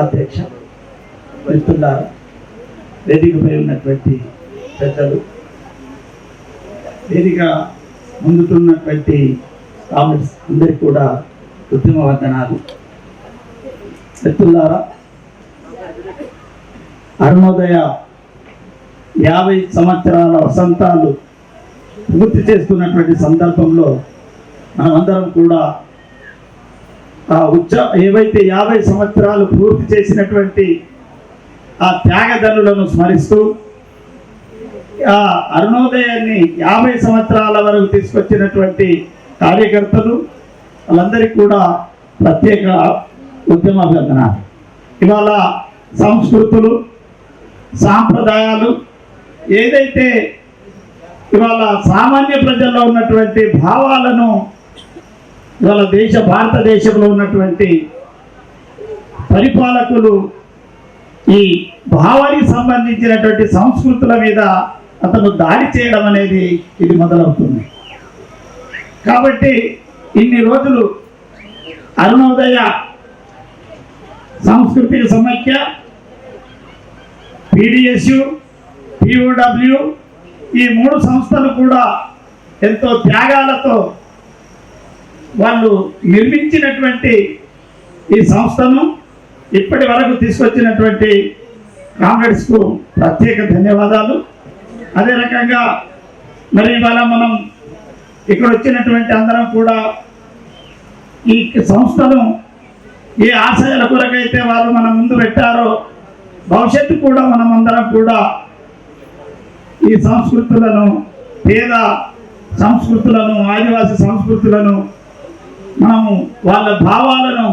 అధ్యక్ష, వేదికపై ఉన్నటువంటి పెద్దలు, వేదిక ముందుతున్నటువంటి కామెంట్స్ అందరికీ కూడా ఉద్యమ వందనాలు. మిత్రులారా, అరుణోదయ 50 సంవత్సరాల వసంతాలు పూర్తి చేస్తున్నటువంటి సందర్భంలో మనమందరం కూడా ఏవైతే 50 సంవత్సరాలు పూర్తి చేసినటువంటి ఆ త్యాగధనులను స్మరిస్తూ ఆ అరుణోదయాన్ని 50 సంవత్సరాల వరకు తీసుకొచ్చినటువంటి కార్యకర్తలు వాళ్ళందరికీ కూడా ప్రత్యేక ఉద్యమాభివందనాలు. ఇవాళ సంస్కృతులు, సాంప్రదాయాలు ఏదైతే ఇవాళ సామాన్య ప్రజల్లో ఉన్నటువంటి భావాలను ఇవాళ భారతదేశంలో ఉన్నటువంటి పరిపాలకులు ఈ భావానికి సంబంధించినటువంటి సంస్కృతుల మీద అతను దాడి చేయడం అనేది ఇది మొదలవుతుంది. కాబట్టి ఇన్ని రోజులు అరుణోదయ, సాంస్కృతిక సమైక్య, PDSU, POW ఈ 3 సంస్థలు కూడా ఎంతో త్యాగాలతో వాళ్ళు నిర్మించినటువంటి ఈ సంస్థను ఇప్పటి వరకు తీసుకొచ్చినటువంటి కామ్రేడ్స్కు ప్రత్యేక ధన్యవాదాలు. అదే రకంగా మరి ఇవాళ మనం ఇక్కడ వచ్చినటువంటి అందరం కూడా ఈ సంస్థను ఏ ఆశయాల కొరకైతే వాళ్ళు మన ముందు పెట్టారో భవిష్యత్తు కూడా మనం అందరం కూడా ఈ సంస్కృతులను, పేద సంస్కృతులను, ఆదివాసీ సంస్కృతులను, మనము వాళ్ళ భావాలను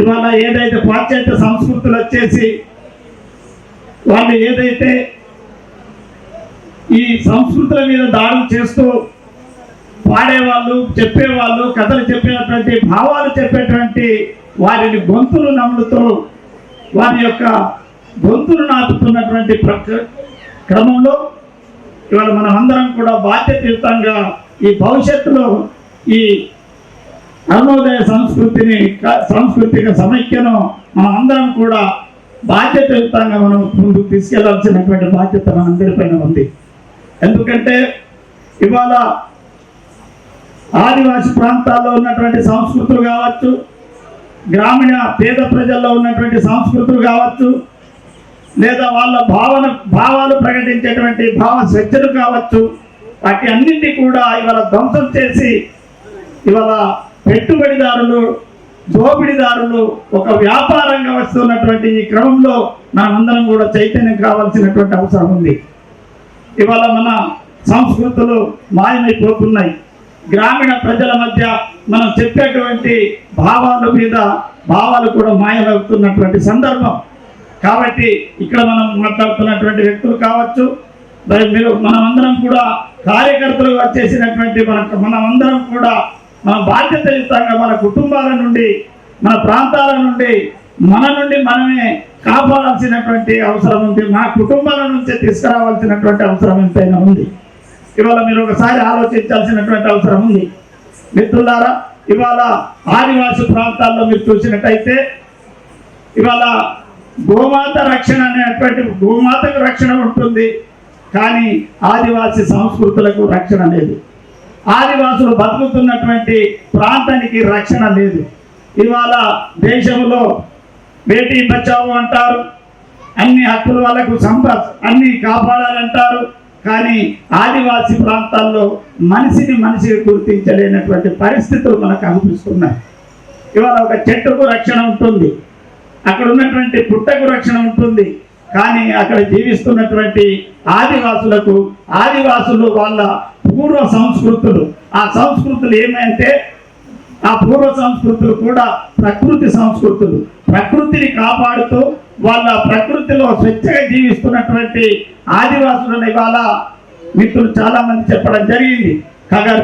ఇవాళ ఏదైతే పాశ్చాత్య సంస్కృతులు వచ్చేసి వాళ్ళు ఏదైతే ఈ సంస్కృతుల మీద దాడులు చేస్తూ పాడేవాళ్ళు, చెప్పేవాళ్ళు, కథలు చెప్పేటువంటి, భావాలు చెప్పేటువంటి వారిని గొంతులు నమ్ముతూ వారి యొక్క గొంతులు నాటుతున్నటువంటి క్రమంలో ఇవాళ మనం అందరం కూడా బాధ్యతయుతంగా ఈ భవిష్యత్తులో ఈ అరుణోదయ సాంస్కృతిక సమైక్యను మనం అందరం కూడా బాధ్యతయుతంగా మనం ముందుకు తీసుకెళ్లాల్సినటువంటి బాధ్యత మనందరిపైన ఉంది. ఎందుకంటే ఇవాళ ఆదివాసి ప్రాంతాల్లో ఉన్నటువంటి సంస్కృతులు కావచ్చు, గ్రామీణ పేద ప్రజల్లో ఉన్నటువంటి సంస్కృతులు కావచ్చు, లేదా వాళ్ళ భావాలు ప్రకటించేటువంటి భావ స్వేచ్ఛలు కావచ్చు, వాటి అన్నింటినీ కూడా ఇవాళ ధ్వంసం చేసి ఇవాళ పెట్టుబడిదారులు, దోపిడీదారులు ఒక వ్యాపారంగా వస్తున్నటువంటి ఈ క్రమంలో మనమందరం కూడా చైతన్యం కావాల్సినటువంటి అవసరం ఉంది. ఇవాళ మన సంస్కృతులు మాయమైపోతున్నాయి. గ్రామీణ ప్రజల మధ్య మనం చెప్పేటువంటి భావాలు కూడా మాయమవుతున్నటువంటి సందర్భం. కాబట్టి ఇక్కడ మనం మాట్లాడుతున్నటువంటి వ్యక్తులు కావచ్చు, మరి మనమందరం కూడా కార్యకర్తలు వచ్చేసినటువంటి మనమందరం కూడా మన బాధ్యతయుతంగా మన కుటుంబాల నుండి, మన ప్రాంతాల నుండి మనమే కాపాడాల్సినటువంటి అవసరం ఉంది. మా కుటుంబాల నుంచే తీసుకురావాల్సినటువంటి అవసరం ఎంతైనా ఉంది. ఇవాళ మీరు ఒకసారి ఆలోచించాల్సినటువంటి అవసరం ఉంది. మిత్రులారా, ఇవాళ ఆదివాసి ప్రాంతాల్లో మీరు చూసినట్టయితే ఇవాళ గోమాత రక్షణ అనేటువంటి, గోమాతకు రక్షణ ఉంటుంది, కానీ ఆదివాసి సంస్కృతులకు రక్షణ లేదు. ఆదివాసులు బతుకుతున్నటువంటి ప్రాంతానికి రక్షణ లేదు. ఇవాళ దేశంలో బేటీ బచావో అంటారు, అన్ని హక్కులు వాళ్ళకు అన్ని కాపాడాలంటారు, కానీ ఆదివాసి ప్రాంతాల్లో మనిషిని గుర్తించలేనటువంటి పరిస్థితులు మనకు అనిపిస్తున్నాయి. ఇవాళ ఒక చెట్టుకు రక్షణ ఉంటుంది, అక్కడ ఉన్నటువంటి పుట్టకు రక్షణ ఉంటుంది, కానీ అక్కడ జీవిస్తున్నటువంటి ఆదివాసులు వాళ్ళ పూర్వ సంస్కృతులు, ఆ సంస్కృతులు ఏమంటే ఆ పూర్వ సంస్కృతులు కూడా ప్రకృతి సంస్కృతులు, ప్రకృతిని కాపాడుతూ వాళ్ళ ప్రకృతిలో స్వేచ్ఛగా జీవిస్తున్నటువంటి ఆదివాసులను ఇవాళ మిత్రులు చాలా మంది చెప్పడం జరిగింది. కగర్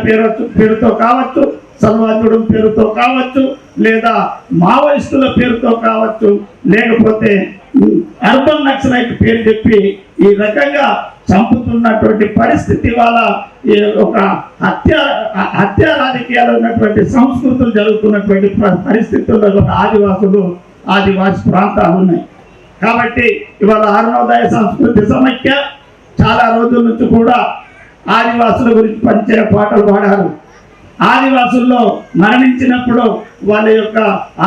పేరుతో కావచ్చు, సర్వాజుడం పేరుతో కావచ్చు, లేదా మావోయిస్టుల పేరుతో కావచ్చు, లేకపోతే అర్బన్ నక్సలైట్ పేరు చెప్పి ఈ రకంగా చంపుతున్నటువంటి పరిస్థితి వాళ్ళ ఒక హత్య రాజకీయాలు ఉన్నటువంటి సంస్కృతులు జరుగుతున్నటువంటి పరిస్థితుల్లో ఆదివాసి ప్రాంతాలు ఉన్నాయి. కాబట్టి ఇవాళ అరుణోదయ సంస్కృతి సమైక్య చాలా రోజుల నుంచి కూడా ఆదివాసుల గురించి పంచే పాటలు పాడారు. ఆదివాసుల్లో మరణించినప్పుడు వాళ్ళ యొక్క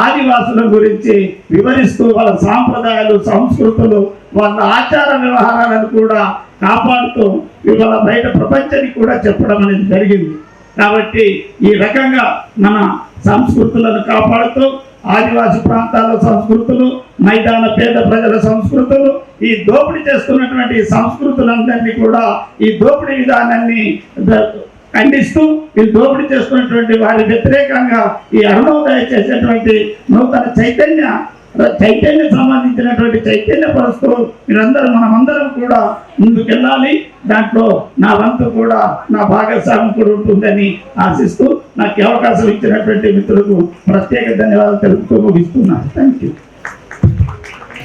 ఆదివాసుల గురించి వివరిస్తూ వాళ్ళ సాంప్రదాయాలు, సంస్కృతులు, వాళ్ళ ఆచార వ్యవహారాలను కూడా కాపాడుతూ ఇవాళ బయట ప్రపంచానికి కూడా చెప్పడం అనేది జరిగింది. కాబట్టి ఈ రకంగా మన సంస్కృతులను కాపాడుతూ ఆదివాసి ప్రాంతాల సంస్కృతులు, మైదాన పేద ప్రజల సంస్కృతులు, ఈ దోపిడీ చేస్తున్నటువంటి సంస్కృతులందరినీ కూడా ఈ దోపిడీ విధానాన్ని ఖండిస్తూ ఈ దోపిడీ చేస్తున్నటువంటి వారి వ్యతిరేకంగా ఈ అరుణోదయ చేసేటువంటి నూతన చైతన్యం సంబంధించినటువంటి చైతన్యపరుస్తూ మనమందరం కూడా ముందుకెళ్ళాలి. దాంట్లో నా వంతు కూడా, నా భాగస్వామ్యం కూడా ఉంటుందని ఆశిస్తూ నాకు అవకాశం ఇచ్చినటువంటి మిత్రులకు ప్రత్యేక ధన్యవాదాలు తెలుపుతూ ముగిస్తున్నాను. Thank you.